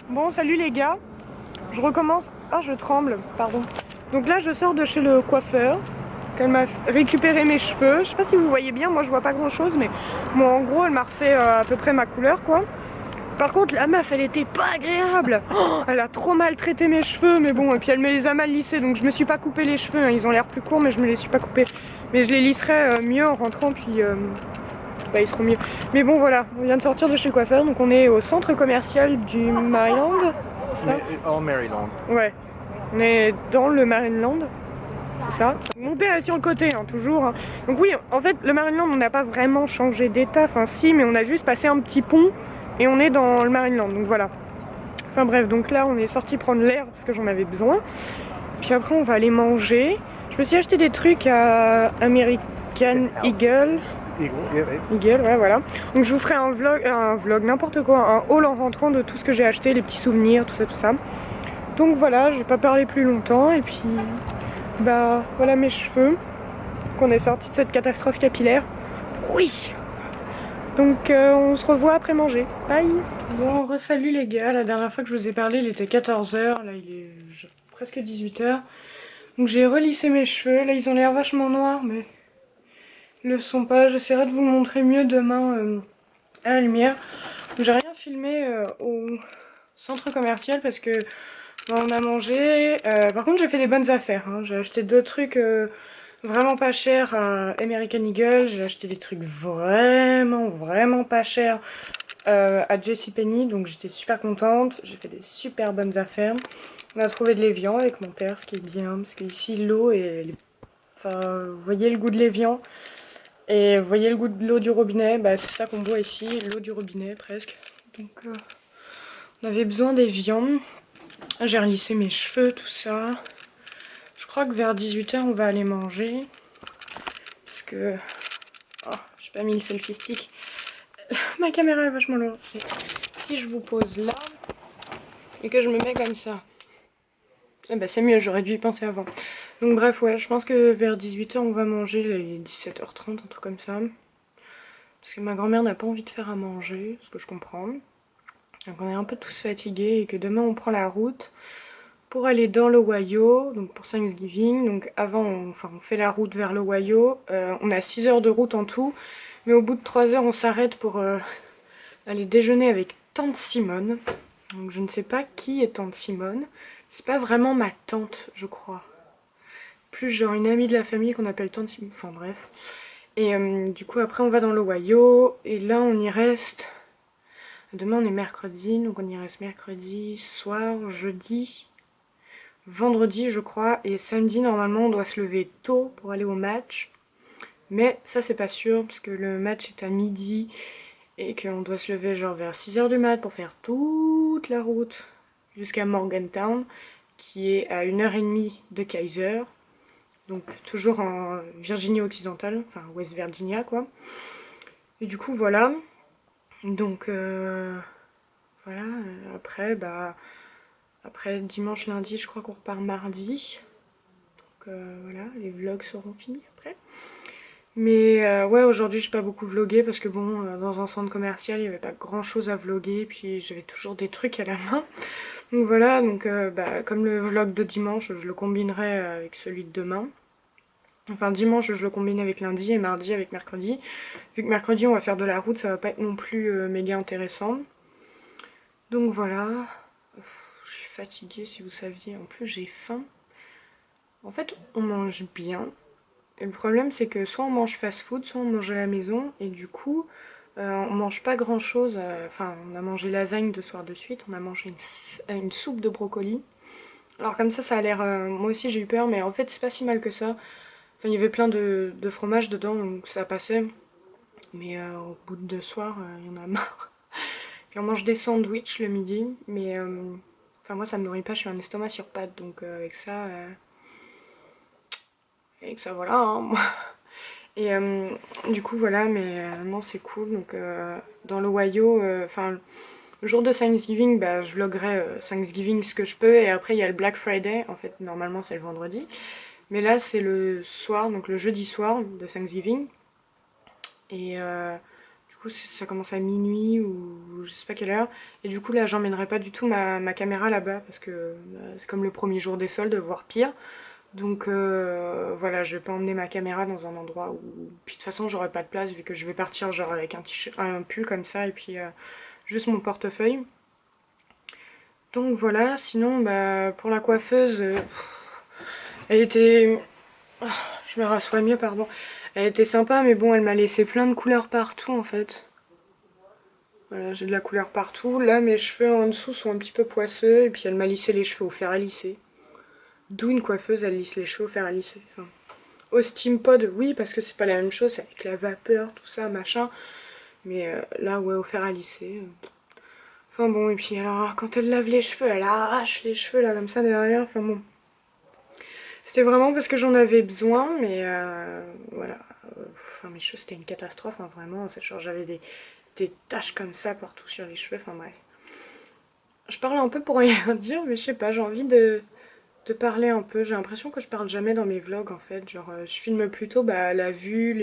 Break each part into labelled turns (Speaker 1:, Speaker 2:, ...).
Speaker 1: Bon, salut les gars. Je recommence. Ah, je tremble, pardon. Donc là, je sors de chez le coiffeur. Elle m'a récupéré mes cheveux. Je sais pas si vous voyez bien, moi je vois pas grand chose, mais moi en gros, elle m'a refait à peu près ma couleur quoi. Par contre, la meuf, elle était pas agréable. Oh, elle a trop maltraité mes cheveux, mais bon, et puis elle me les a mal lissés, donc je me suis pas coupé les cheveux. Hein. Ils ont l'air plus courts, mais je me les suis pas coupés. Mais je les lisserai mieux en rentrant, puis bah, ils seront mieux. Mais bon, voilà, on vient de sortir de chez le coiffeur, donc on est au centre commercial du Maryland. Ça
Speaker 2: En Maryland.
Speaker 1: Ouais, on est dans le Marineland, c'est ça. Mon père est sur le côté, hein, toujours. Hein. Donc oui, en fait, le Marineland, on n'a pas vraiment changé d'état. Enfin si, mais on a juste passé un petit pont et on est dans le Marineland, donc voilà. Enfin bref, donc là, on est sorti prendre l'air parce que j'en avais besoin. Puis après, on va aller manger. Je me suis acheté des trucs à American Eagle. Eagle, ouais, voilà. Donc je vous ferai un vlog, n'importe quoi, un haul en rentrant de tout ce que j'ai acheté, les petits souvenirs, tout ça, tout ça. Donc voilà, je vais pas parler plus longtemps et puis bah voilà mes cheveux, qu'on est sorti de cette catastrophe capillaire. Oui. Donc on se revoit après manger. Bye. Bon, re-salut les gars, la dernière fois que je vous ai parlé il était 14h, là il est presque 18h. Donc j'ai relissé mes cheveux, là ils ont l'air vachement noirs mais ils le sont pas. J'essaierai de vous montrer mieux demain à la lumière. J'ai rien filmé au centre commercial parce que on a mangé. Par contre, j'ai fait des bonnes affaires. Hein. J'ai acheté deux trucs vraiment pas chers à American Eagle. J'ai acheté des trucs vraiment pas chers à JCPenney. Donc j'étais super contente. J'ai fait des super bonnes affaires. On a trouvé de l'évian avec mon père, ce qui est bien. Parce qu'ici, l'eau est... Enfin, vous voyez le goût de l'évian. Et vous voyez le goût de l'eau du robinet. Bah, c'est ça qu'on boit ici. L'eau du robinet, presque. Donc on avait besoin d'évian. J'ai relissé mes cheveux, tout ça. Je crois que vers 18h on va aller manger. Parce que... Oh, j'ai pas mis le selfie stick. Ma caméra est vachement loin. Et si je vous pose là et que je me mets comme ça, eh ben c'est mieux, j'aurais dû y penser avant. Donc bref, ouais, je pense que vers 18h on va manger, les 17h30, un truc comme ça. Parce que ma grand-mère n'a pas envie de faire à manger, ce que je comprends. Donc on est un peu tous fatigués et que demain on prend la route pour aller dans l'Ohio, donc pour Thanksgiving. Donc avant, on fait la route vers l'Ohio. On a 6 heures de route en tout, mais au bout de 3 heures, on s'arrête pour aller déjeuner avec Tante Simone. Donc je ne sais pas qui est Tante Simone. C'est pas vraiment ma tante, je crois. Plus genre une amie de la famille qu'on appelle Tante Simone. Enfin bref. Et du coup, après, on va dans l'Ohio. Et là, on y reste. Demain, on est mercredi, donc on y reste mercredi soir, jeudi. Vendredi je crois, et samedi normalement on doit se lever tôt pour aller au match, mais ça c'est pas sûr parce que le match est à midi et qu'on doit se lever genre vers 6h du mat pour faire toute la route jusqu'à Morgantown qui est à 1h30 de Kaiser, donc toujours en Virginie occidentale, enfin West Virginia quoi. Et du coup voilà, donc voilà, après bah... Après dimanche, lundi, je crois qu'on repart mardi. Donc voilà, les vlogs seront finis après. Mais ouais, aujourd'hui j'ai pas beaucoup vlogué parce que bon, dans un centre commercial il y avait pas grand chose à vloguer. Puis j'avais toujours des trucs à la main. Donc voilà, donc bah, comme le vlog de dimanche, je le combinerai avec celui de demain. Enfin dimanche je le combine avec lundi et mardi avec mercredi. Vu que mercredi on va faire de la route, ça va pas être non plus méga intéressant. Donc voilà. Je suis fatiguée si vous saviez, en plus j'ai faim. En fait on mange bien. Et le problème c'est que soit on mange fast food, soit on mange à la maison. Et du coup on mange pas grand chose. Enfin on a mangé lasagne 2 soirs de suite. On a mangé une soupe de brocoli. Alors comme ça a l'air... moi aussi j'ai eu peur mais en fait c'est pas si mal que ça. Enfin il y avait plein de fromage dedans donc ça passait. Mais au bout de 2 soirs il y en a marre. Puis on mange des sandwichs le midi. Mais... Enfin moi ça me nourrit pas, je suis un estomac sur pattes, donc avec ça voilà hein. Et du coup voilà, mais non c'est cool, donc dans l'Ohio, enfin le jour de Thanksgiving, bah, je vloggerai Thanksgiving ce que je peux, et après il y a le Black Friday, en fait normalement c'est le vendredi, mais là c'est le soir, donc le jeudi soir de Thanksgiving, et du coup ça commence à minuit ou je sais pas quelle heure. Et du coup là j'emmènerai pas du tout ma caméra là-bas parce que bah, c'est comme le premier jour des soldes, voire pire. Donc voilà, je vais pas emmener ma caméra dans un endroit où... Puis de toute façon j'aurai pas de place vu que je vais partir genre avec un pull comme ça et puis juste mon portefeuille. Donc voilà, sinon bah, pour la coiffeuse, elle était... Oh, je me rassois mieux, pardon. Elle était sympa mais bon elle m'a laissé plein de couleurs partout en fait. Voilà, j'ai de la couleur partout. Là mes cheveux en dessous sont un petit peu poisseux et puis elle m'a lissé les cheveux au fer à lisser. D'où une coiffeuse, elle lisse les cheveux au fer à lisser. Enfin, au steam pod, oui, parce que c'est pas la même chose, c'est avec la vapeur, tout ça, machin. Mais là, ouais, au fer à lisser. Enfin bon, et puis alors, quand elle lave les cheveux, elle arrache les cheveux, là, comme ça, derrière. Enfin bon. C'était vraiment parce que j'en avais besoin, mais voilà. Enfin, mes cheveux, c'était une catastrophe, hein, vraiment. Genre, j'avais des taches comme ça partout sur les cheveux, enfin bref. Je parle un peu pour rien dire, mais je sais pas, j'ai envie de parler un peu. J'ai l'impression que je parle jamais dans mes vlogs en fait. Genre je filme plutôt bah, la vue,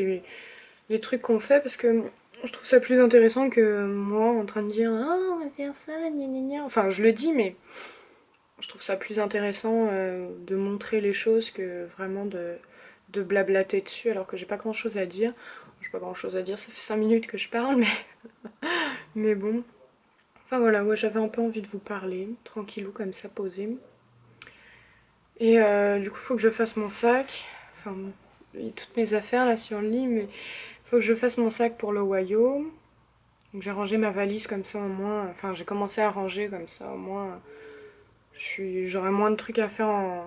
Speaker 1: les trucs qu'on fait parce que je trouve ça plus intéressant que moi en train de dire ah on va faire ça, gna gna gna. Enfin je le dis mais je trouve ça plus intéressant de montrer les choses que vraiment de blablater dessus alors que j'ai pas grand chose à dire. J'ai pas grand chose à dire, ça fait 5 minutes que je parle mais bon. Enfin voilà, ouais, j'avais un peu envie de vous parler, tranquillou comme ça, posé. Et du coup, il faut que je fasse mon sac. Enfin, il y a toutes mes affaires là sur le lit, mais il faut que je fasse mon sac pour l'Ohio. Donc j'ai rangé ma valise comme ça au moins. Enfin, j'ai commencé à ranger comme ça au moins. J'aurai moins de trucs à faire à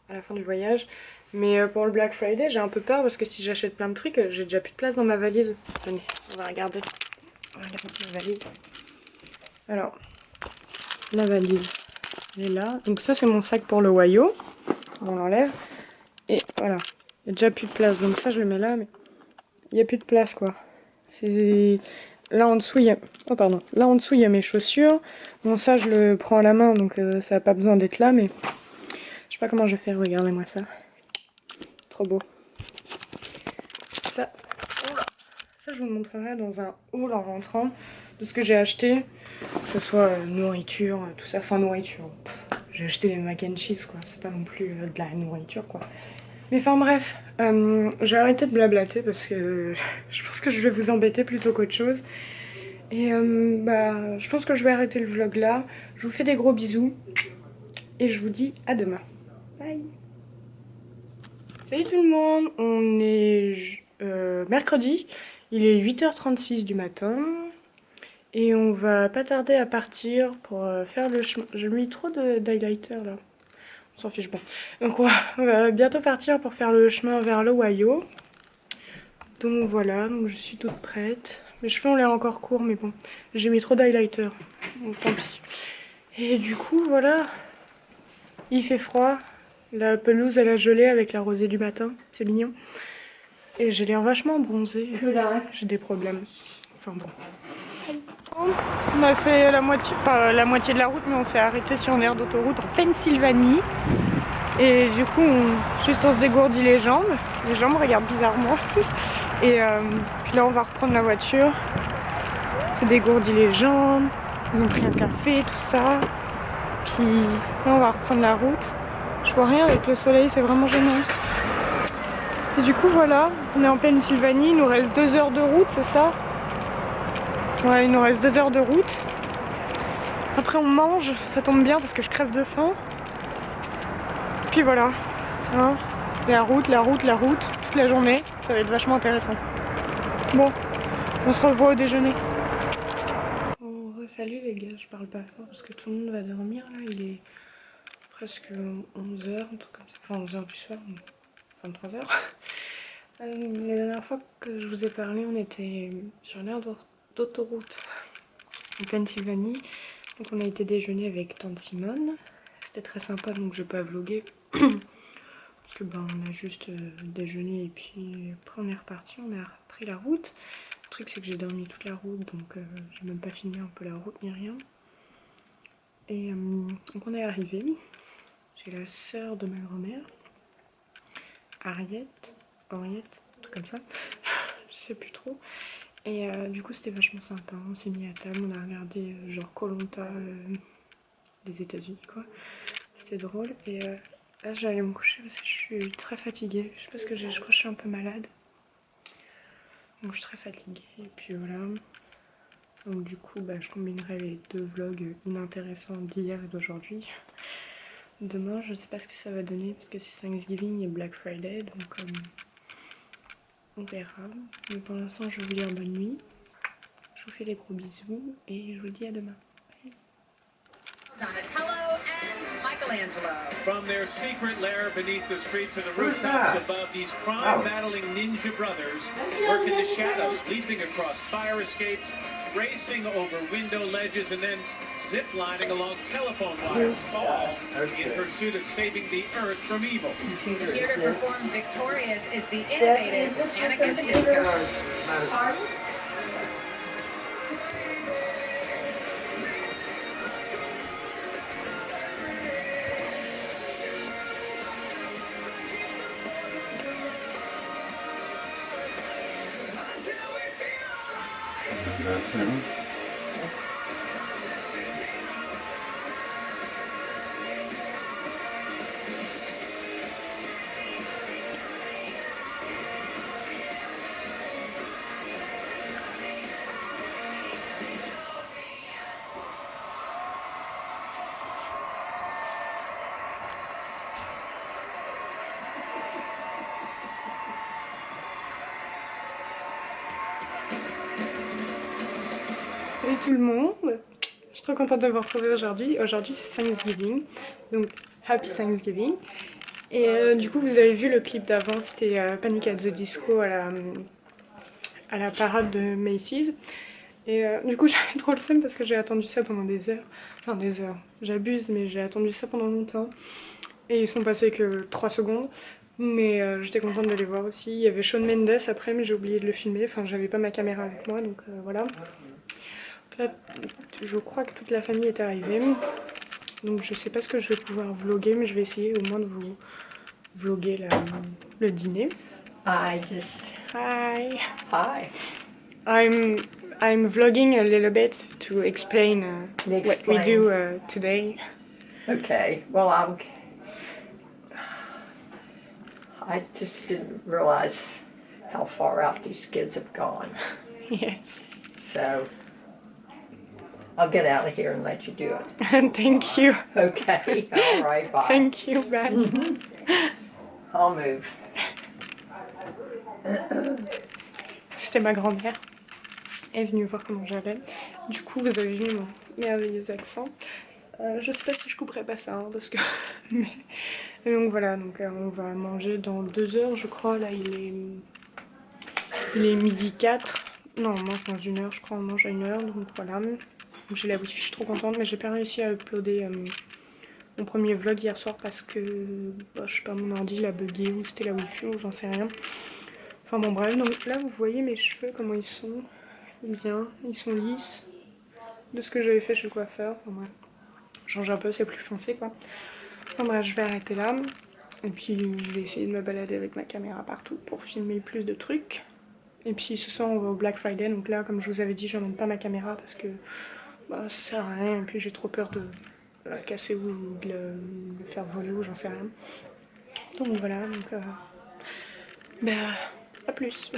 Speaker 1: la fin du voyage. Mais pour le Black Friday, j'ai un peu peur parce que si j'achète plein de trucs, j'ai déjà plus de place dans ma valise. Tenez, on va regarder. On va regarder ma valise. Alors, la valise, elle est là. Donc ça, c'est mon sac pour l'Ohio. On l'enlève. Et voilà, il n'y a déjà plus de place. Donc ça, je le mets là, mais il n'y a plus de place, quoi. C'est... Là en dessous, il y a... Oh, pardon. Là en dessous, il y a mes chaussures. Bon, ça, je le prends à la main, donc ça n'a pas besoin d'être là, mais... Je sais pas comment je vais faire, regardez-moi ça. Trop beau. Ça... Oula. Ça, je vous montrerai dans un haul en rentrant de ce que j'ai acheté. Que ce soit nourriture, tout ça. Enfin, nourriture. J'ai acheté des mac and cheese, quoi. C'est pas non plus de la nourriture, quoi. Mais enfin bref, j'ai arrêté de blablater parce que je pense que je vais vous embêter plutôt qu'autre chose. Et bah, je pense que je vais arrêter le vlog là. Je vous fais des gros bisous et je vous dis à demain. Bye. Salut tout le monde, on est mercredi, il est 8h36 du matin. Et on va pas tarder à partir pour faire le chemin. J'ai mis trop d'highlighter là. On s'en fiche, bon. Donc on va bientôt partir pour faire le chemin vers l'Ohio. Donc voilà, donc je suis toute prête. Mes cheveux ont l'air encore courts, mais bon, j'ai mis trop d'highlighter. Donc tant pis. Et du coup, voilà, il fait froid. La pelouse, elle a gelé avec la rosée du matin. C'est mignon. Et j'ai l'air vachement bronzée. J'ai des problèmes. Enfin bon. On a fait la moitié, pas la moitié de la route, mais on s'est arrêté sur une aire d'autoroute en Pennsylvanie. Et du coup, juste on se dégourdit les jambes. Les jambes regardent bizarrement. Et puis là, on va reprendre la voiture. On s'est dégourdi les jambes. Ils ont pris un café, tout ça. Puis là, on va reprendre la route. Je vois rien avec le soleil, c'est vraiment gênant. Et du coup, voilà, on est en Pennsylvanie. Il nous reste 2 heures de route, c'est ça? Ouais, il nous reste 2 heures de route. Après, on mange, ça tombe bien parce que je crève de faim. Puis voilà, hein, la route, toute la journée, ça va être vachement intéressant. Bon, on se revoit au déjeuner. Oh, salut les gars, je parle pas fort parce que tout le monde va dormir là, il est presque 11h, un truc comme ça, enfin 11h du soir, 23h. La dernière fois que je vous ai parlé, on était sur l'aire d'autoroute en Pennsylvanie, donc on a été déjeuner avec tante Simone. C'était très sympa, donc je vais pas vlogger. Parce que ben, on a juste déjeuné et puis après on est reparti, on a repris la route. Le truc c'est que j'ai dormi toute la route, donc j'ai même pas filmé un peu la route ni rien. Et donc on est arrivé. J'ai la sœur de ma grand-mère, Henriette, un truc comme ça, je sais plus trop. Et du coup c'était vachement sympa, on s'est mis à table, on a regardé genre koh des États-Unis quoi. C'était drôle et là j'allais me coucher parce que je suis très fatiguée. Je sais pas ce que j'ai, je crois que je suis un peu malade. Donc je suis très fatiguée et puis voilà. Donc du coup bah, je combinerai les deux vlogs inintéressants d'hier et d'aujourd'hui. Demain je sais pas ce que ça va donner parce que c'est Thanksgiving et Black Friday donc on verra. Mais pour l'instant je vais vous dire bonne nuit. Je vous fais des gros bisous et je vous dis à demain.
Speaker 2: Donatello and Michelangelo.
Speaker 3: From their secret lair beneath the streets and the rooftops above, these crime-battling ninja brothers work in the shadows, leaping across fire escapes, racing over window ledges, and then zip-lining along telephone wires, all in pursuit of saving the Earth from evil.
Speaker 2: Here to perform victorious is the innovative Annika the Disco.
Speaker 4: That's him.
Speaker 1: Salut tout le monde, je suis trop contente de vous retrouver aujourd'hui. Aujourd'hui c'est Thanksgiving, donc Happy Thanksgiving. Et du coup vous avez vu le clip d'avant, c'était Panic at the Disco à la parade de Macy's. Et du coup j'avais trop le seum parce que j'ai attendu ça pendant des heures. Enfin des heures, j'abuse mais j'ai attendu ça pendant longtemps. Et ils sont passés que 3 secondes. Mais j'étais contente de les voir aussi. Il y avait Shawn Mendes après mais j'ai oublié de le filmer. Enfin j'avais pas ma caméra avec moi donc voilà. Là, je crois que toute la famille est arrivée. Donc je sais pas ce que je vais pouvoir vlogger mais je vais essayer au moins de vous vlogger le dîner.
Speaker 5: I just
Speaker 1: Hi.
Speaker 5: hi.
Speaker 1: I'm vlogging a little bit to explain what we do today.
Speaker 5: Okay. Well, I just didn't realize how far out these kids have gone.
Speaker 1: Yes.
Speaker 5: So I'll get out of here and let you do it.
Speaker 1: Thank you.
Speaker 5: Okay. All right. Bye.
Speaker 1: Thank you. Bye.
Speaker 5: I'll move.
Speaker 1: C'était ma grand-mère. Elle est venue voir comment j'allais. Du coup, vous avez vu mon merveilleux accent. Je sais pas si je couperai pas ça, hein, parce que... Mais... Et donc voilà, donc on va manger dans 2 heures, je crois. Là, il est midi 4. Non, on mange dans 1 heure, je crois. On mange à 1 heure, donc voilà. Donc j'ai la wifi, je suis trop contente, mais j'ai pas réussi à uploader mon premier vlog hier soir parce que, bah, je sais pas, mon ordi l'a bugué ou c'était la wifi ou j'en sais rien. Enfin bon bref, donc là vous voyez mes cheveux comment ils sont. Bien, ils sont lisses de ce que j'avais fait chez le coiffeur. Enfin bref, change un peu, c'est plus foncé quoi. Enfin bref, je vais arrêter là. Et puis je vais essayer de me balader avec ma caméra partout pour filmer plus de trucs. Et puis ce soir on va au Black Friday, donc là comme je vous avais dit j'emmène pas ma caméra parce que bah, ça sert à rien. Et puis j'ai trop peur de la casser ou de le faire voler ou j'en sais rien. Donc voilà, donc bah à plus.